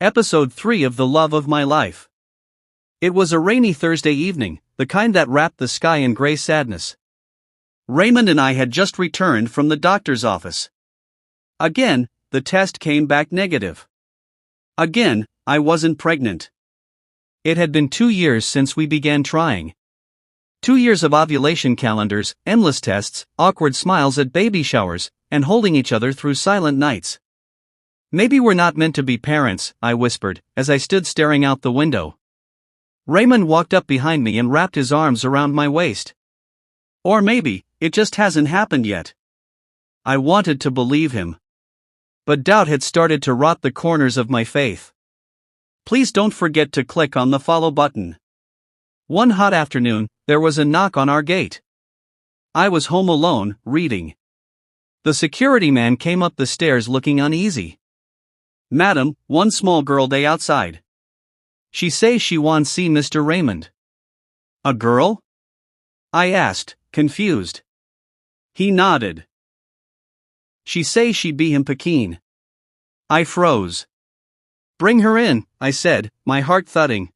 Episode 3 of The Love of My Life. It was a rainy Thursday evening, the kind that wrapped the sky in gray sadness. Raymond and I had just returned from the doctor's office. Again, the test came back negative. Again, I wasn't pregnant. It had been 2 years since we began trying. 2 years of ovulation calendars, endless tests, awkward smiles at baby showers, and holding each other through silent nights. "Maybe we're not meant to be parents," I whispered, as I stood staring out the window. Raymond walked up behind me and wrapped his arms around my waist. "Or maybe, it just hasn't happened yet." I wanted to believe him. But doubt had started to rot the corners of my faith. Please don't forget to click on the follow button. One hot afternoon, there was a knock on our gate. I was home alone, reading. The security man came up the stairs looking uneasy. "Madam, one small girl day outside. She says she wants see Mr. Raymond." "A girl?" I asked, confused. He nodded. "She says she be him Pekin." I froze. "Bring her in," I said, my heart thudding.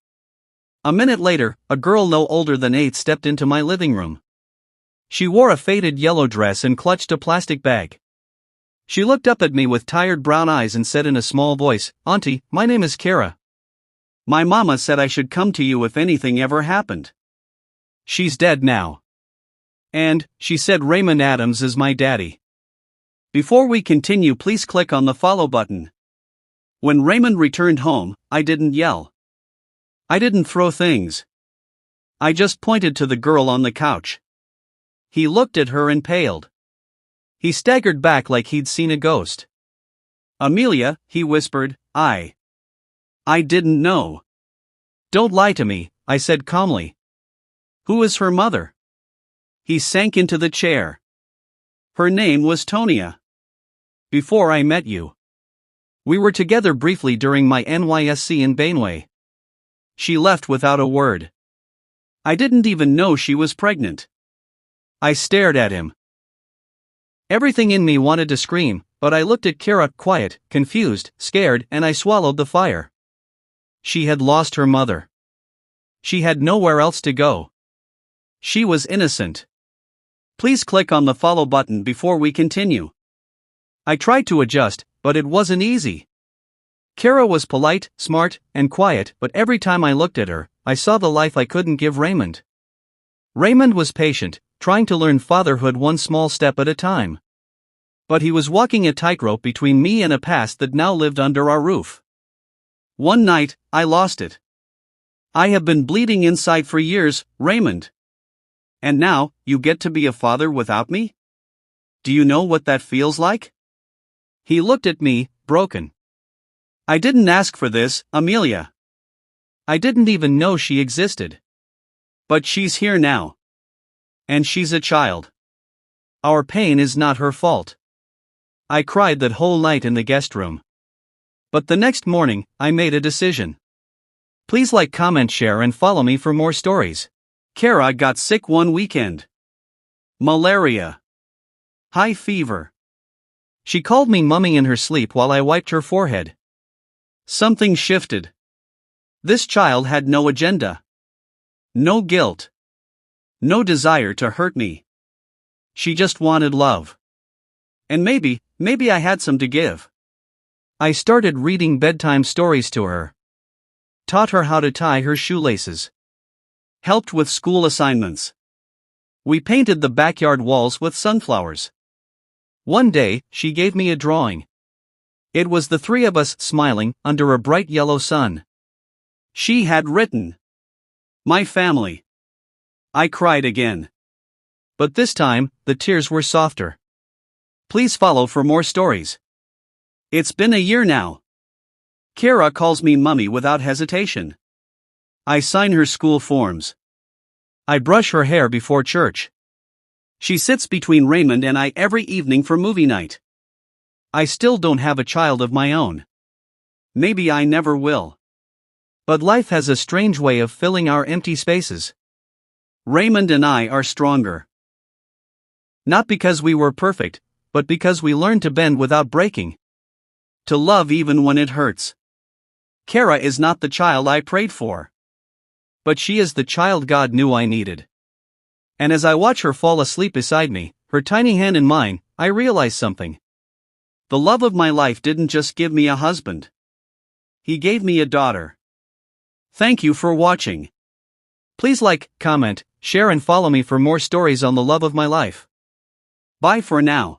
A minute later, a girl no older than 8 stepped into my living room. She wore a faded yellow dress and clutched a plastic bag. She looked up at me with tired brown eyes and said in a small voice, "Auntie, my name is Kara. My mama said I should come to you if anything ever happened. She's dead now. And, she said Raymond Adams is my daddy." Before we continue, please click on the follow button. When Raymond returned home, I didn't yell. I didn't throw things. I just pointed to the girl on the couch. He looked at her and paled. He staggered back like he'd seen a ghost. "Amelia," he whispered, I didn't know." "Don't lie to me," I said calmly. "Who is her mother?" He sank into the chair. "Her name was Tonia. Before I met you. We were together briefly during my NYSC in Bainway. She left without a word. I didn't even know she was pregnant." I stared at him. Everything in me wanted to scream, but I looked at Kara, quiet, confused, scared, and I swallowed the fire. She had lost her mother. She had nowhere else to go. She was innocent. Please click on the follow button before we continue. I tried to adjust, but it wasn't easy. Kara was polite, smart, and quiet, but every time I looked at her, I saw the life I couldn't give Raymond. Raymond was patient, trying to learn fatherhood one small step at a time. But he was walking a tightrope between me and a past that now lived under our roof. One night, I lost it. "I have been bleeding inside for years, Raymond. And now, you get to be a father without me? Do you know what that feels like?" He looked at me, broken. "I didn't ask for this, Amelia. I didn't even know she existed. But she's here now. And she's a child. Our pain is not her fault." I cried that whole night in the guest room. But the next morning, I made a decision. Please like, comment, share, and follow me for more stories. Kara got sick one weekend. Malaria. High fever. She called me mummy in her sleep while I wiped her forehead. Something shifted. This child had no agenda. No guilt. No desire to hurt me. She just wanted love. And maybe I had some to give. I started reading bedtime stories to her. Taught her how to tie her shoelaces. Helped with school assignments. We painted the backyard walls with sunflowers. One day, she gave me a drawing. It was the 3 of us smiling under a bright yellow sun. She had written, "My family." I cried again. But this time, the tears were softer. Please follow for more stories. It's been a year now. Kara calls me mummy without hesitation. I sign her school forms. I brush her hair before church. She sits between Raymond and I every evening for movie night. I still don't have a child of my own. Maybe I never will. But life has a strange way of filling our empty spaces. Raymond and I are stronger. Not because we were perfect, but because we learned to bend without breaking. To love even when it hurts. Kara is not the child I prayed for. But she is the child God knew I needed. And as I watch her fall asleep beside me, her tiny hand in mine, I realize something. The love of my life didn't just give me a husband. He gave me a daughter. Thank you for watching. Please like, comment, share and follow me for more stories on the love of my life. Bye for now.